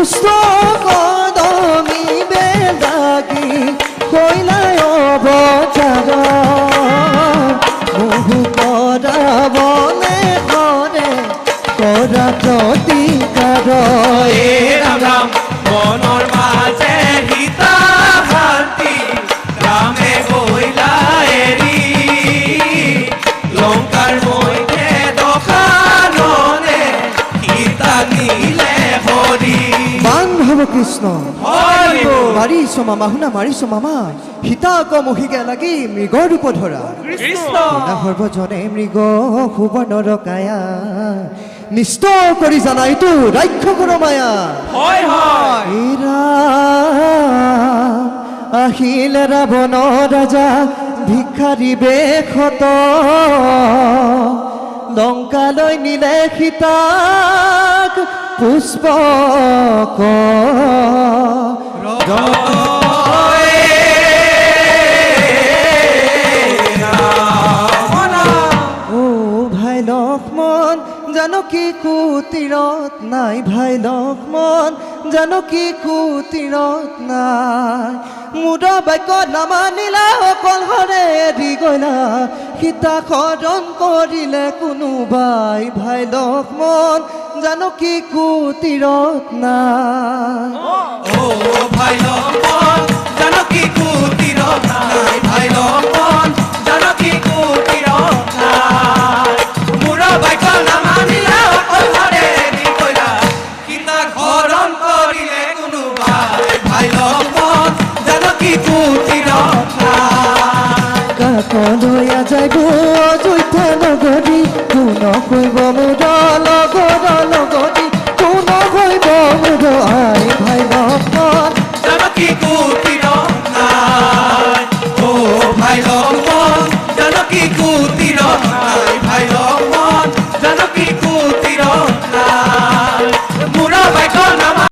দুষ্ট কদমী বেদাগী কইলাই অবতার বহু কৰাবলে ধৰে কৰা প্ৰতিকাৰ এ ৰাম ৰাম মনৰ মাজে হিতা শান্তি ৰামে গৈলা এৰি লংকাৰ মধ্যে দশাননে সীতা নিলে হৰি বান্ধৱ কৃষ্ণ হৰি বল। মাৰিছ মামা শুনা মাৰিছ মামা সীতা আকৌ মহিগে লাগি মৃগৰ ৰূপ ধৰা কৃষ্ণ সৰ্বজনে মৃগ সুবৰ্ণৰ কায়া নিষ্ঠ কৰি জানাইতো ৰাক্ষসৰ মায়া হয় হয় এৰা আহিল ৰাৱণ ৰাজা ভিক্ষাৰী বেশত লংকালৈ নিলে সীতাক পুষ্পক ও ভাই লক্ষ্মণ জানকী কুটিৰত নাই ভাই লক্ষ্মণ জানকী কুটিৰত নাই মুদ বাক্য নামানিলা অকল হৰে এৰি গলা সীতা হৰণ কৰিলে কোনোবাই ভাই লক্ষ্মণ জানকী কুটিৰত নাই ও ভাই লক্ষ্মণ জানকী কুটিৰত নাই ভাই লক্ষ্মণ